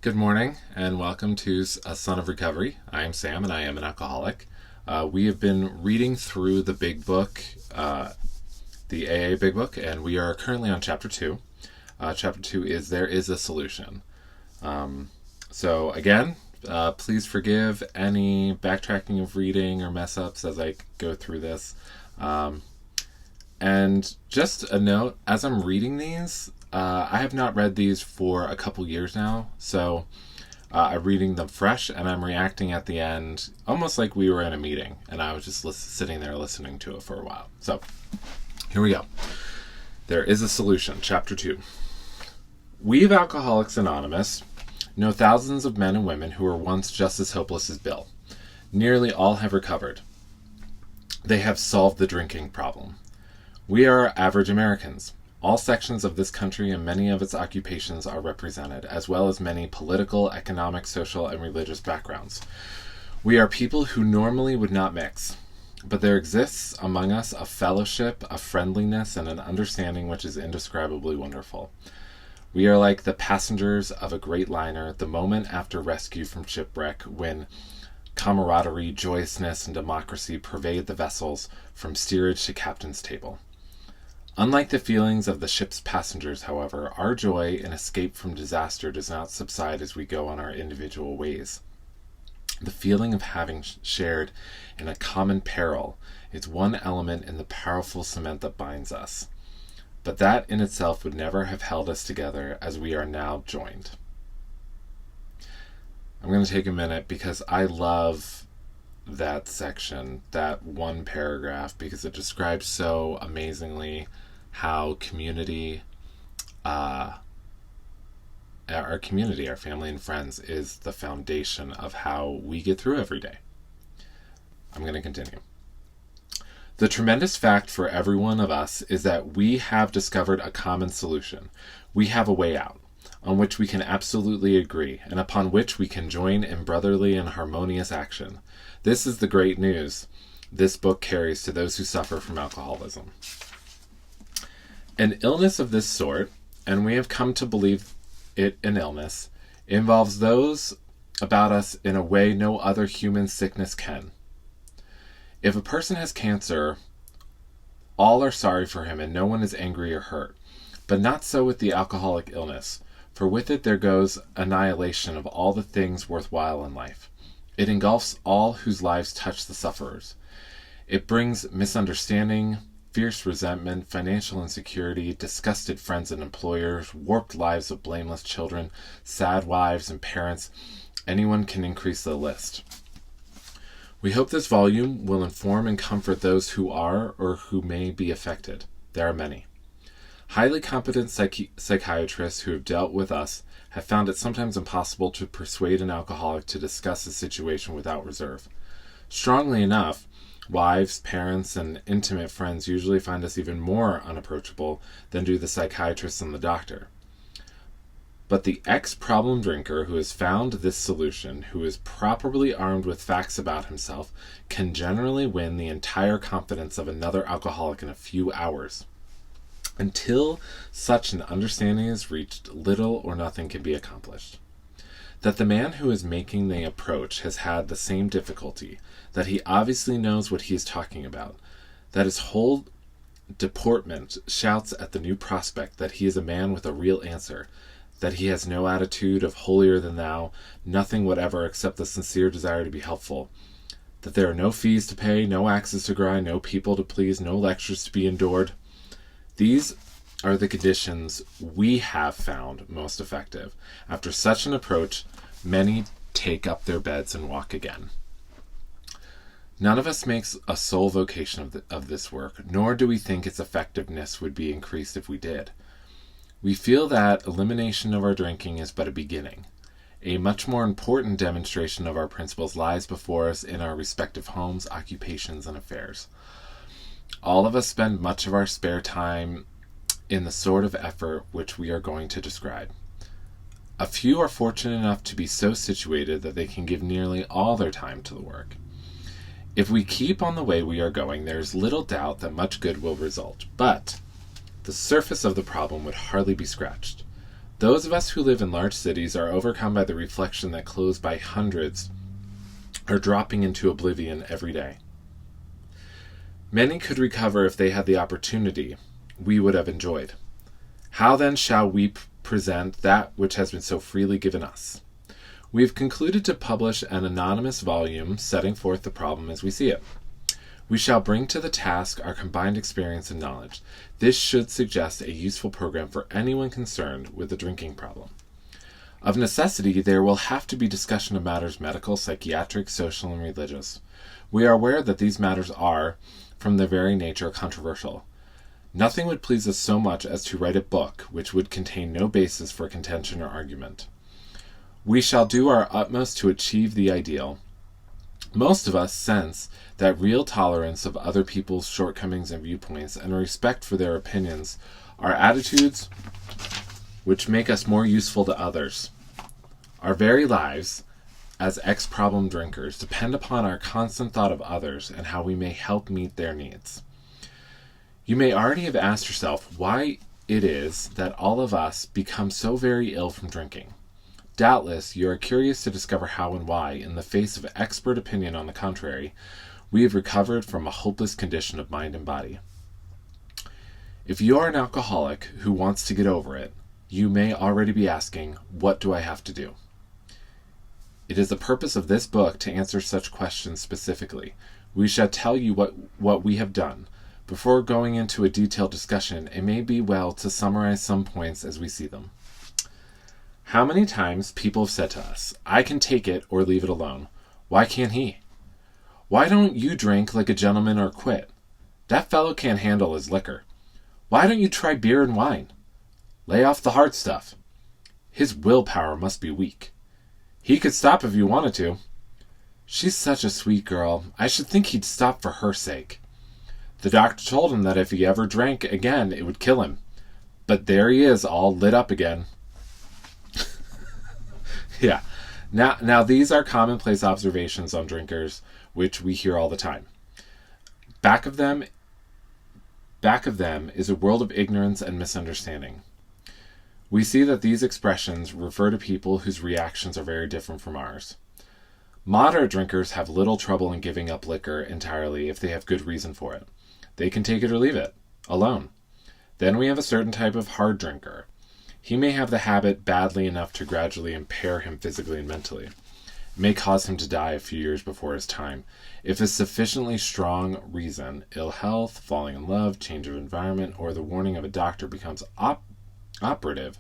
Good morning and welcome to A Son of Recovery. I am Sam and I am an alcoholic. We have been reading through the big book, the AA Big Book, and we are currently on Chapter 2. Chapter 2 is There Is a Solution. So again, please forgive any backtracking of reading or mess-ups as I go through this. And just a note, as I'm reading these, I have not read these for a couple years now, so I'm reading them fresh and I'm reacting at the end almost like we were in a meeting and I was just sitting there listening to it for a while. So here we go. There is a solution. Chapter 2. We of Alcoholics Anonymous know thousands of men and women who were once just as hopeless as Bill. Nearly all have recovered. They have solved the drinking problem. We are average Americans. All sections of this country and many of its occupations are represented, as well as many political, economic, social, and religious backgrounds. We are people who normally would not mix, but there exists among us a fellowship, a friendliness, and an understanding which is indescribably wonderful. We are like the passengers of a great liner the moment after rescue from shipwreck, when camaraderie, joyousness, and democracy pervade the vessels from steerage to captain's table. Unlike the feelings of the ship's passengers, however, our joy in escape from disaster does not subside as we go on our individual ways. The feeling of having shared in a common peril is one element in the powerful cement that binds us. But that in itself would never have held us together as we are now joined. I'm going to take a minute because I love that section, that one paragraph, because it describes so amazingly how community, our community, our family and friends, is the foundation of how we get through every day. I'm going to continue. The tremendous fact for every one of us is that we have discovered a common solution. We have a way out, on which we can absolutely agree, and upon which we can join in brotherly and harmonious action. This is the great news this book carries to those who suffer from alcoholism. An illness of this sort, and we have come to believe it an illness, involves those about us in a way no other human sickness can. If a person has cancer, all are sorry for him and no one is angry or hurt. But not so with the alcoholic illness, for with it there goes annihilation of all the things worthwhile in life. It engulfs all whose lives touch the sufferers. It brings misunderstanding, fierce resentment, financial insecurity, disgusted friends and employers, warped lives of blameless children, sad wives and parents. Anyone can increase the list. We hope this volume will inform and comfort those who are or who may be affected. There are many. Highly competent psychiatrists who have dealt with us have found it sometimes impossible to persuade an alcoholic to discuss his situation without reserve. Strongly enough, wives, parents, and intimate friends usually find us even more unapproachable than do the psychiatrist and the doctor. But the ex-problem drinker who has found this solution, who is properly armed with facts about himself, can generally win the entire confidence of another alcoholic in a few hours. Until such an understanding is reached, little or nothing can be accomplished. That the man who is making the approach has had the same difficulty, that he obviously knows what he is talking about, that his whole deportment shouts at the new prospect that he is a man with a real answer, that he has no attitude of holier than thou, nothing whatever except the sincere desire to be helpful, that there are no fees to pay, no axes to grind, no people to please, no lectures to be endured. These are the conditions we have found most effective. After such an approach, many take up their beds and walk again. None of us makes a sole vocation of this work, nor do we think its effectiveness would be increased if we did. We feel that elimination of our drinking is but a beginning. A much more important demonstration of our principles lies before us in our respective homes, occupations, and affairs. All of us spend much of our spare time in the sort of effort which we are going to describe. A few are fortunate enough to be so situated that they can give nearly all their time to the work. If we keep on the way we are going, there is little doubt that much good will result, but the surface of the problem would hardly be scratched. Those of us who live in large cities are overcome by the reflection that clothes by hundreds are dropping into oblivion every day. Many could recover if they had the opportunity we would have enjoyed. How then shall we present that which has been so freely given us? We have concluded to publish an anonymous volume setting forth the problem as we see it. We shall bring to the task our combined experience and knowledge. This should suggest a useful program for anyone concerned with the drinking problem. Of necessity, there will have to be discussion of matters medical, psychiatric, social, and religious. We are aware that these matters are, from their very nature, controversial. Nothing would please us so much as to write a book which would contain no basis for contention or argument. We shall do our utmost to achieve the ideal. Most of us sense that real tolerance of other people's shortcomings and viewpoints and a respect for their opinions are attitudes which make us more useful to others. Our very lives, as ex-problem drinkers, depend upon our constant thought of others and how we may help meet their needs. You may already have asked yourself why it is that all of us become so very ill from drinking. Doubtless, you are curious to discover how and why, in the face of expert opinion on the contrary, we have recovered from a hopeless condition of mind and body. If you are an alcoholic who wants to get over it, you may already be asking, what do I have to do? It is the purpose of this book to answer such questions specifically. We shall tell you what we have done. Before going into a detailed discussion, it may be well to summarize some points as we see them. How many times people have said to us, I can take it or leave it alone. Why can't he? Why don't you drink like a gentleman or quit? That fellow can't handle his liquor. Why don't you try beer and wine? Lay off the hard stuff. His willpower must be weak. He could stop if you wanted to. She's such a sweet girl. I should think he'd stop for her sake. The doctor told him that if he ever drank again, it would kill him. But there he is, all lit up again. Yeah. Now these are commonplace observations on drinkers, which we hear all the time. Back of them is a world of ignorance and misunderstanding. We see that these expressions refer to people whose reactions are very different from ours. Moderate drinkers have little trouble in giving up liquor entirely if they have good reason for it. They can take it or leave it, alone. Then we have a certain type of hard drinker. He may have the habit badly enough to gradually impair him physically and mentally. It may cause him to die a few years before his time. If a sufficiently strong reason, ill health, falling in love, change of environment, or the warning of a doctor becomes operative,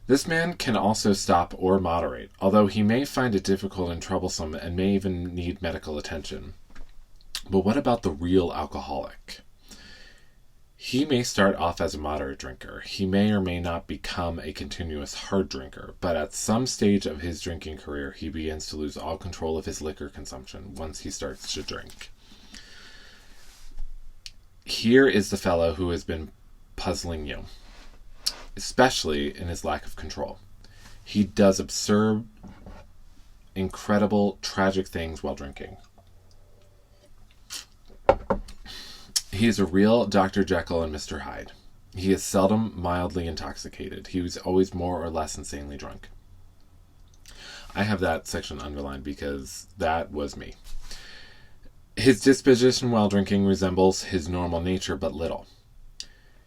this man can also stop or moderate, although he may find it difficult and troublesome and may even need medical attention. But what about the real alcoholic? He may start off as a moderate drinker. He may or may not become a continuous hard drinker, but at some stage of his drinking career, he begins to lose all control of his liquor consumption once he starts to drink. Here is the fellow who has been puzzling you, especially in his lack of control. He does absurd, incredible, tragic things while drinking. He is a real Dr. Jekyll and Mr. Hyde. He is seldom mildly intoxicated. He was always more or less insanely drunk. I have that section underlined because that was me. His disposition while drinking resembles his normal nature but little.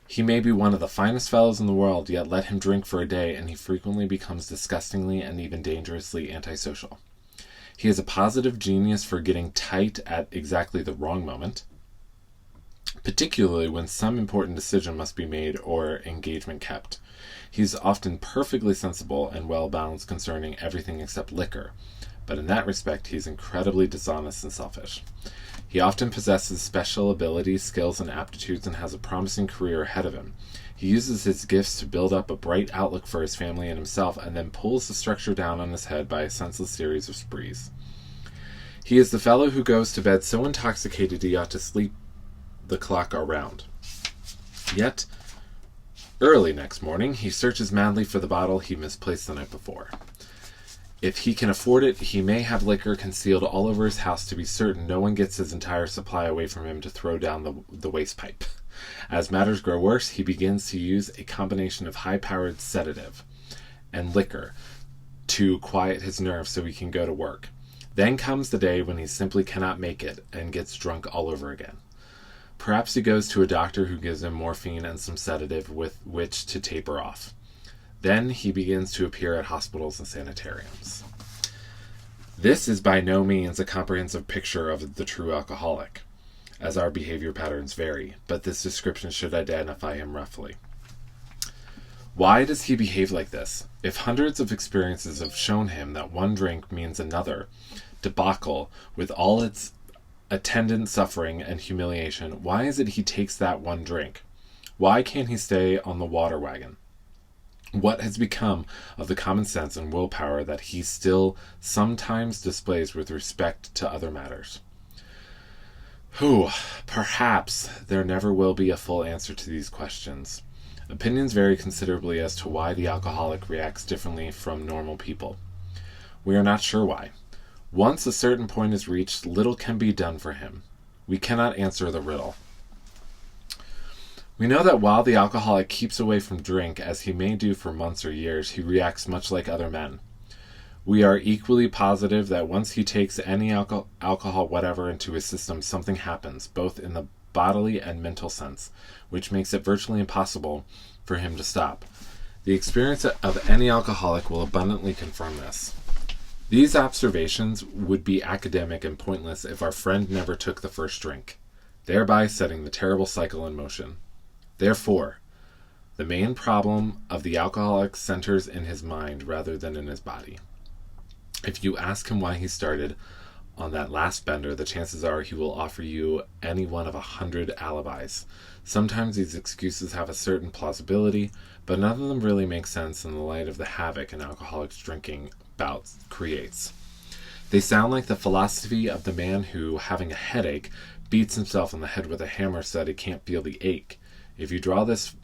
He may be one of the finest fellows in the world, yet let him drink for a day and he frequently becomes disgustingly and even dangerously antisocial. He has a positive genius for getting tight at exactly the wrong moment, particularly when some important decision must be made or engagement kept. He is often perfectly sensible and well-balanced concerning everything except liquor, but in that respect he is incredibly dishonest and selfish. He often possesses special abilities, skills, and aptitudes and has a promising career ahead of him. He uses his gifts to build up a bright outlook for his family and himself, and then pulls the structure down on his head by a senseless series of sprees. He is the fellow who goes to bed so intoxicated he ought to sleep the clock around. Yet, early next morning, he searches madly for the bottle he misplaced the night before. If he can afford it, he may have liquor concealed all over his house to be certain no one gets his entire supply away from him to throw down the waste pipe. As matters grow worse, he begins to use a combination of high-powered sedative. and liquor to quiet his nerves so he can go to work. Then comes the day when he simply cannot make it and gets drunk all over again. Perhaps he goes to a doctor who gives him morphine and some sedative with which to taper off. Then he begins to appear at hospitals and sanitariums. This is by no means a comprehensive picture of the true alcoholic, as our behavior patterns vary, but this description should identify him roughly. Why does he behave like this? If hundreds of experiences have shown him that one drink means another debacle with all its attendant suffering and humiliation, why is it he takes that one drink? Why can't he stay on the water wagon? What has become of the common sense and willpower that he still sometimes displays with respect to other matters? Perhaps there never will be a full answer to these questions. Opinions vary considerably as to why the alcoholic reacts differently from normal people. We are not sure why. Once a certain point is reached, little can be done for him. We cannot answer the riddle. We know that while the alcoholic keeps away from drink, as he may do for months or years, he reacts much like other men. We are equally positive that once he takes any alcohol whatever into his system, something happens, both in the bodily and mental sense, which makes it virtually impossible for him to stop. The experience of any alcoholic will abundantly confirm this. These observations would be academic and pointless if our friend never took the first drink, thereby setting the terrible cycle in motion. Therefore, the main problem of the alcoholic centers in his mind rather than in his body. If you ask him why he started on that last bender, the chances are he will offer you any one of 100 alibis. Sometimes these excuses have a certain plausibility, but none of them really make sense in the light of the havoc an alcoholic's drinking bout creates. They sound like the philosophy of the man who, having a headache, beats himself on the head with a hammer so that he can't feel the ache. If you draw this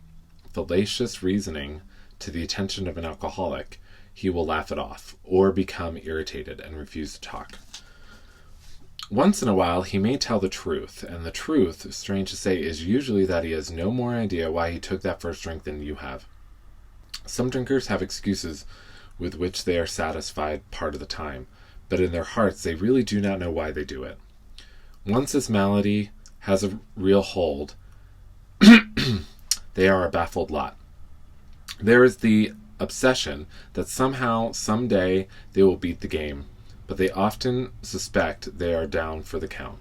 fallacious reasoning to the attention of an alcoholic, he will laugh it off, or become irritated and refuse to talk. Once in a while, he may tell the truth, and the truth, strange to say, is usually that he has no more idea why he took that first drink than you have. Some drinkers have excuses with which they are satisfied part of the time, but in their hearts they really do not know why they do it. Once this malady has a real hold, they are a baffled lot. There is the obsession that somehow, someday, they will beat the game, but they often suspect they are down for the count.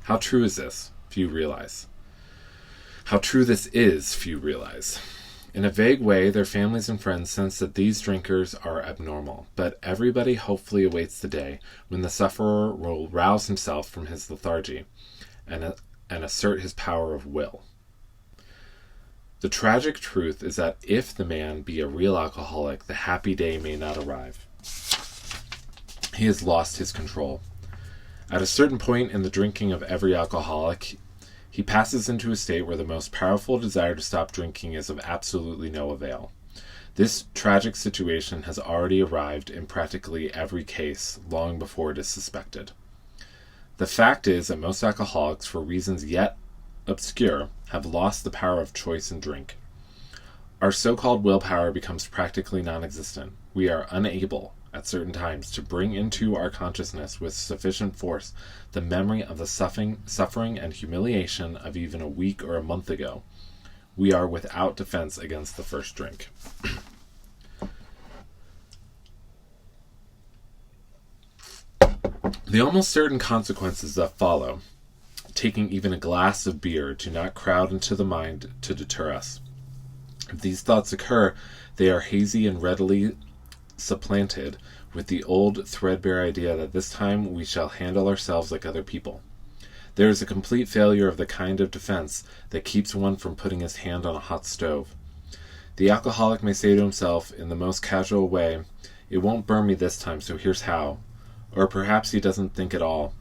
How true is this? Few realize. How true this is, few realize. In a vague way, their families and friends sense that these drinkers are abnormal, but everybody hopefully awaits the day when the sufferer will rouse himself from his lethargy and assert his power of will. The tragic truth is that if the man be a real alcoholic, the happy day may not arrive. He has lost his control. At a certain point in the drinking of every alcoholic, he passes into a state where the most powerful desire to stop drinking is of absolutely no avail. This tragic situation has already arrived in practically every case long before it is suspected. The fact is that most alcoholics, for reasons yet obscure, have lost the power of choice in drink. Our so-called willpower becomes practically non-existent. We are unable, at certain times, to bring into our consciousness with sufficient force the memory of the suffering and humiliation of even a week or a month ago. We are without defense against the first drink. The almost certain consequences that follow taking even a glass of beer do not crowd into the mind to deter us. If these thoughts occur, they are hazy and readily supplanted with the old threadbare idea that this time we shall handle ourselves like other people. There is a complete failure of the kind of defense that keeps one from putting his hand on a hot stove. The alcoholic may say to himself in the most casual way, "It won't burn me this time, so here's how." Or perhaps he doesn't think at all.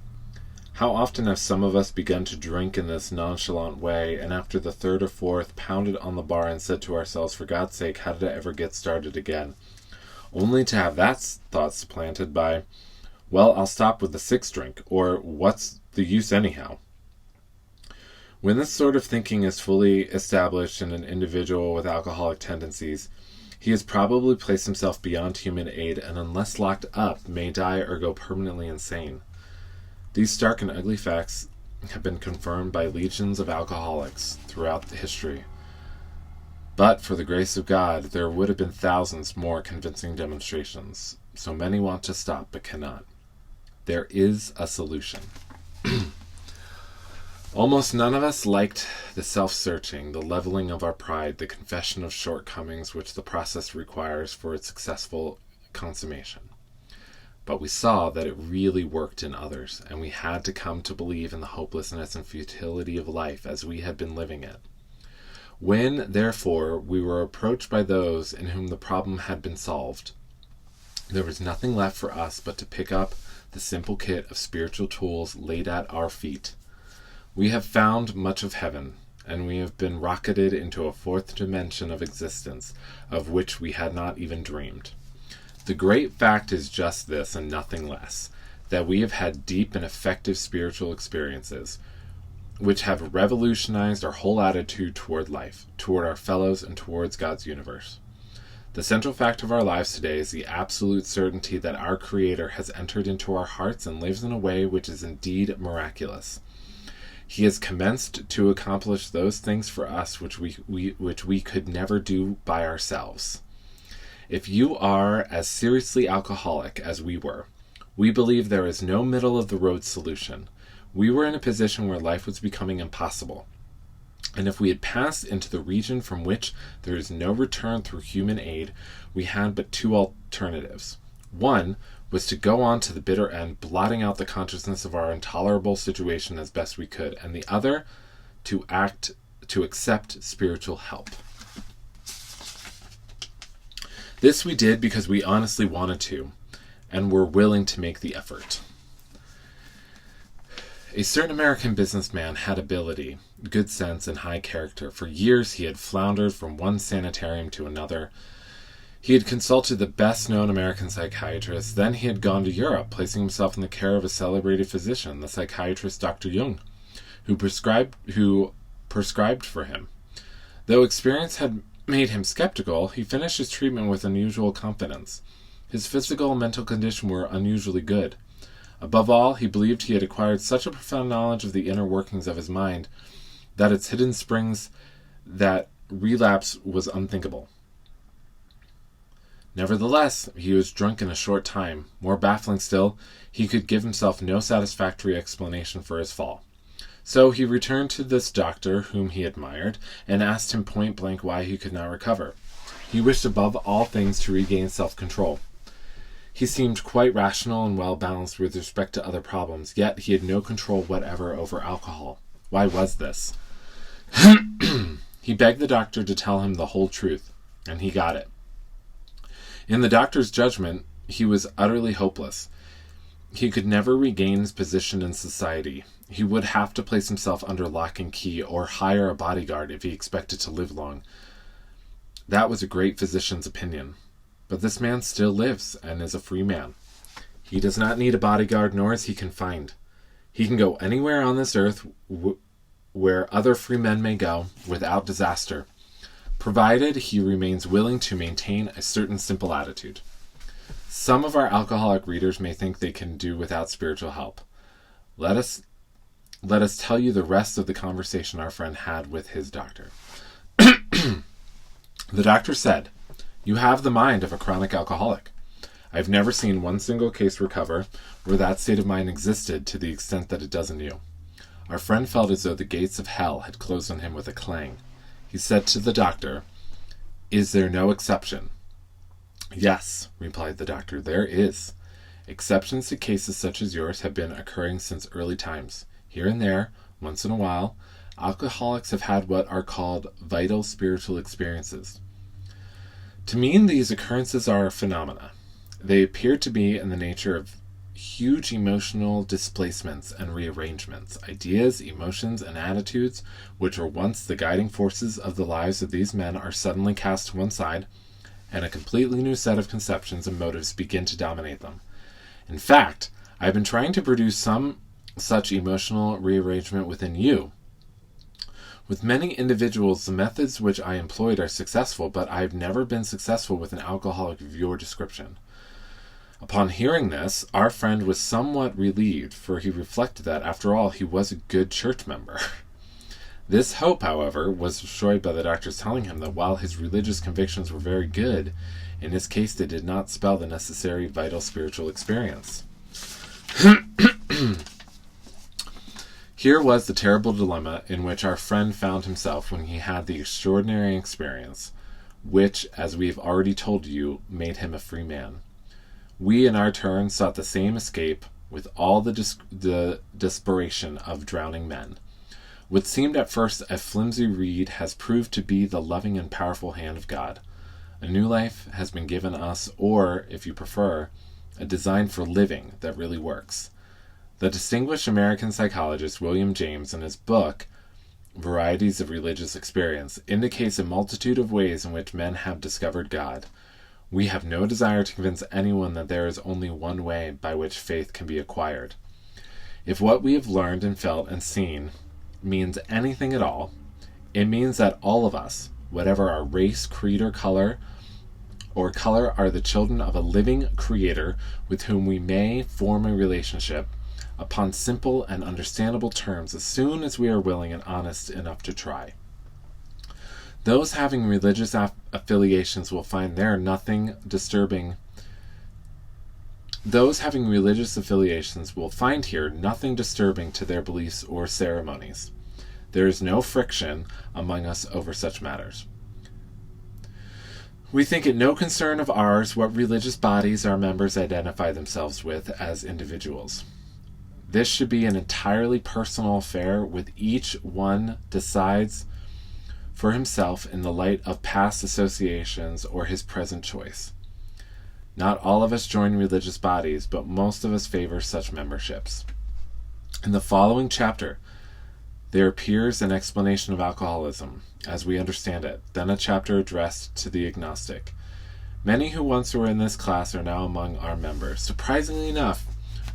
How often have some of us begun to drink in this nonchalant way, and after the third or fourth, pounded on the bar and said to ourselves, "For God's sake, how did I ever get started again?" Only to have that thought supplanted by, "Well, I'll stop with the sixth drink," or "What's the use anyhow?" When this sort of thinking is fully established in an individual with alcoholic tendencies, He has probably placed himself beyond human aid, and unless locked up, may die or go permanently insane. These stark and ugly facts have been confirmed by legions of alcoholics throughout history. But for the grace of God, there would have been thousands more convincing demonstrations. So many want to stop but cannot. There is a solution. Almost none of us liked the self-searching, the leveling of our pride, the confession of shortcomings which the process requires for its successful consummation. But we saw that it really worked in others, and we had to come to believe in the hopelessness and futility of life as we had been living it. When, therefore, we were approached by those in whom the problem had been solved, there was nothing left for us but to pick up the simple kit of spiritual tools laid at our feet. We have found much of heaven, and we have been rocketed into a fourth dimension of existence, of which we had not even dreamed. The great fact is just this, and nothing less, that we have had deep and effective spiritual experiences, which have revolutionized our whole attitude toward life, toward our fellows, and towards God's universe. The central fact of our lives today is the absolute certainty that our Creator has entered into our hearts and lives in a way which is indeed miraculous. He has commenced to accomplish those things for us which we could never do by ourselves. If you are as seriously alcoholic as we were, we believe there is no middle-of-the-road solution. We were in a position where life was becoming impossible. And if we had passed into the region from which there is no return through human aid, we had but two alternatives. One was to go on to the bitter end, blotting out the consciousness of our intolerable situation as best we could, and the other, to accept spiritual help. This we did because we honestly wanted to, and were willing to make the effort. A certain American businessman had ability, good sense, and high character. For years he had floundered from one sanitarium to another. He had consulted the best-known American psychiatrists. Then he had gone to Europe, placing himself in the care of a celebrated physician, the psychiatrist Dr. Jung, who prescribed for him. Though experience had made him skeptical, he finished his treatment with unusual confidence. His physical and mental condition were unusually good. Above all, he believed he had acquired such a profound knowledge of the inner workings of his mind that its hidden springs that relapse was unthinkable. Nevertheless, he was drunk in a short time. More baffling still, he could give himself no satisfactory explanation for his fall. So he returned to this doctor whom he admired, and asked him point-blank why he could not recover. He wished above all things to regain self-control. He seemed quite rational and well-balanced with respect to other problems, yet he had no control whatever over alcohol. Why was this? He begged the doctor to tell him the whole truth, and he got it. In the doctor's judgment, he was utterly hopeless. He could never regain his position in society. He would have to place himself under lock and key, or hire a bodyguard if he expected to live long. That was a great physician's opinion. But this man still lives, and is a free man. He does not need a bodyguard, nor is he confined. He can go anywhere on this earth where other free men may go, without disaster, provided he remains willing to maintain a certain simple attitude. Some of our alcoholic readers may think they can do without spiritual help. Let us tell you the rest of the conversation our friend had with his doctor. The doctor said, "You have the mind of a chronic alcoholic. I have never seen one single case recover where that state of mind existed to the extent that it does in you." Our friend felt as though the gates of hell had closed on him with a clang. He said to the doctor, "Is there no exception?" "Yes," replied the doctor, "there is. Exceptions to cases such as yours have been occurring since early times. Here and there, once in a while, alcoholics have had what are called vital spiritual experiences. To me, these occurrences are phenomena. They appear to be in the nature of huge emotional displacements and rearrangements. Ideas, emotions, and attitudes, which were once the guiding forces of the lives of these men, are suddenly cast to one side, and a completely new set of conceptions and motives begin to dominate them. In fact, I have been trying to produce some such emotional rearrangement within you, With many individuals, the methods which I employed are successful, but I've never been successful with an alcoholic of your description. Upon hearing this, our friend was somewhat relieved, for he reflected that, after all, he was a good church member. This hope, however, was destroyed by the doctors telling him that while his religious convictions were very good, in his case they did not spell the necessary vital spiritual experience. Here was the terrible dilemma in which our friend found himself when he had the extraordinary experience, which, as we have already told you, made him a free man. We, in our turn, sought the same escape with all the desperation of drowning men. What seemed at first a flimsy reed has proved to be the loving and powerful hand of God. A new life has been given us, or, if you prefer, a design for living that really works. The distinguished American psychologist William James, in his book, Varieties of Religious Experience, indicates a multitude of ways in which men have discovered God. We have no desire to convince anyone that there is only one way by which faith can be acquired. If what we have learned and felt and seen means anything at all, it means that all of us, whatever our race, creed, or color, are the children of a living creator with whom we may form a relationship upon simple and understandable terms as soon as we are willing and honest enough to try. Those having religious affiliations will find there nothing disturbing. Those having religious affiliations will find here nothing disturbing to their beliefs or ceremonies. There is no friction among us over such matters. We think it no concern of ours what religious bodies our members identify themselves with as individuals. This should be an entirely personal affair, with each one decides for himself in the light of past associations or his present choice. Not all of us join religious bodies, but most of us favor such memberships. In the following chapter, there appears an explanation of alcoholism, as we understand it, then a chapter addressed to the agnostic. Many who once were in this class are now among our members. Surprisingly enough,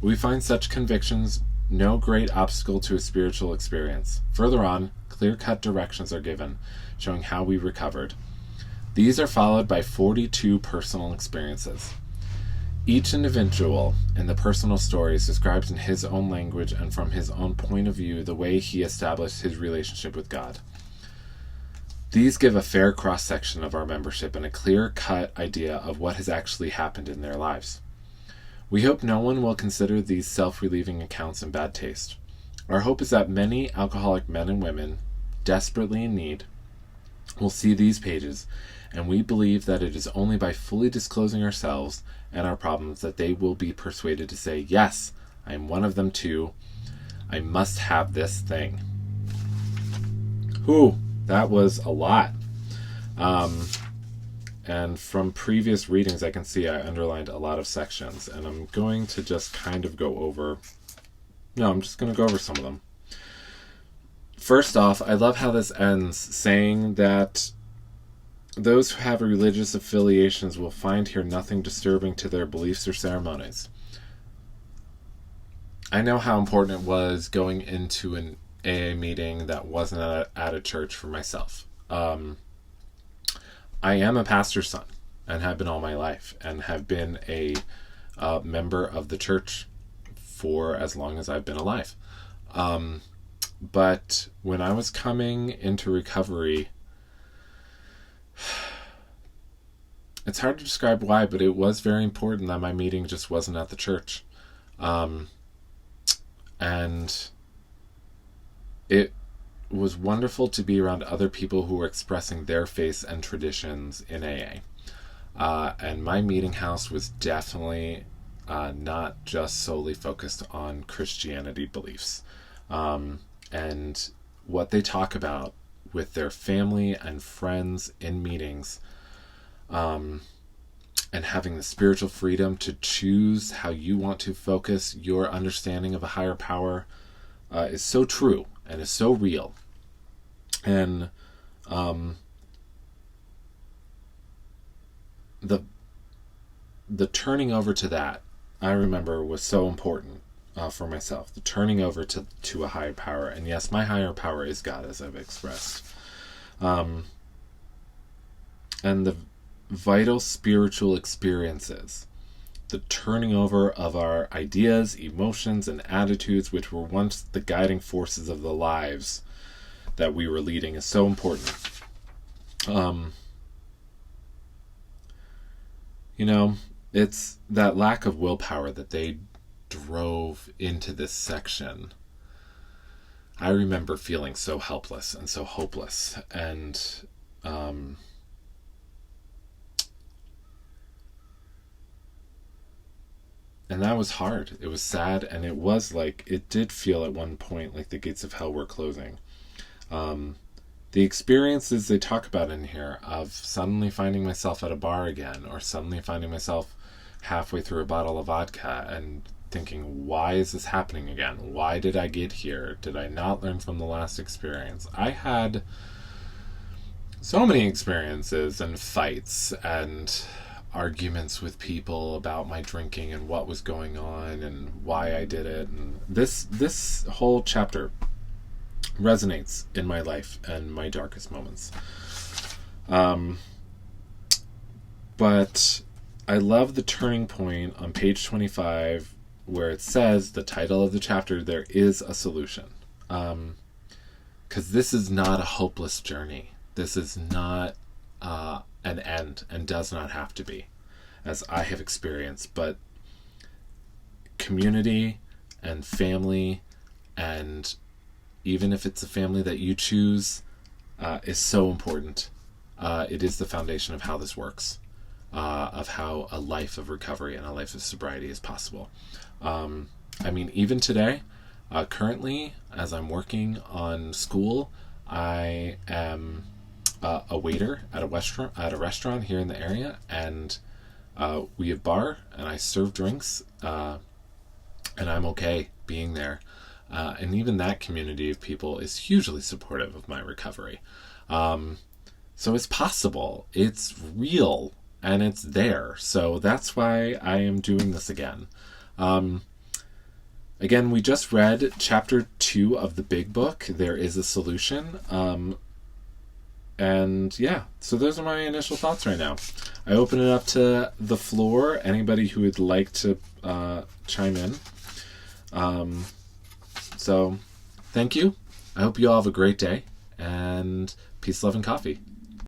we find such convictions no great obstacle to a spiritual experience. Further on, clear-cut directions are given, showing how we recovered. These are followed by 42 personal experiences. Each individual in the personal stories describes in his own language and from his own point of view the way he established his relationship with God. These give a fair cross-section of our membership and a clear-cut idea of what has actually happened in their lives. We hope no one will consider these self-relieving accounts in bad taste. Our hope is that many alcoholic men and women, desperately in need, will see these pages, and we believe that it is only by fully disclosing ourselves and our problems that they will be persuaded to say, yes, I am one of them too. I must have this thing. Whew, that was a lot. And from previous readings, I can see I underlined a lot of sections, and I'm going to just kind of go over... No, I'm just going to go over some of them. First off, I love how this ends, saying that those who have religious affiliations will find here nothing disturbing to their beliefs or ceremonies. I know how important it was going into an AA meeting that wasn't at a church for myself. I am a pastor's son and have been all my life and have been a member of the church for as long as I've been alive. But when I was coming into recovery, it's hard to describe why, but it was very important that my meeting just wasn't at the church. And it was wonderful to be around other people who were expressing their faiths and traditions in AA. And my meeting house was definitely not just solely focused on Christianity beliefs. And what they talk about with their family and friends in meetings, and having the spiritual freedom to choose how you want to focus your understanding of a higher power is so true and is so real. And the turning over to that, I remember, was so important. for myself, the turning over to a higher power. And yes, my higher power is God, as I've expressed. And the vital spiritual experiences, the turning over of our ideas, emotions, and attitudes, which were once the guiding forces of the lives that we were leading, is so important. It's that lack of willpower that they drove into this section. I remember feeling so helpless and so hopeless, and that was hard. It was sad, and it was like, it did feel at one point like the gates of hell were closing. The experiences they talk about in here of suddenly finding myself at a bar again, or suddenly finding myself halfway through a bottle of vodka and thinking, why is this happening again? Why did I get here? Did I not learn from the last experience? I had so many experiences and fights and arguments with people about my drinking and what was going on and why I did it. And this whole chapter resonates in my life and my darkest moments. But I love the turning point on page 25 where it says, the title of the chapter, there is a solution. Because this is not a hopeless journey. This is not an end, and does not have to be, as I have experienced. But community and family, and even if it's a family that you choose, is so important. It is the foundation of how this works, of how a life of recovery and a life of sobriety is possible. Even today, currently, as I'm working on school, I am a waiter at a restaurant here in the area, and we have bar, and I serve drinks, and I'm okay being there. And even that community of people is hugely supportive of my recovery. So it's possible, it's real, and it's there. So that's why I am doing this again. Again, we just read chapter 2 of the big book, There Is a Solution. And yeah, so those are my initial thoughts right now. I open it up to the floor. Anybody who would like to chime in. So thank you. I hope you all have a great day, and peace, love, and coffee.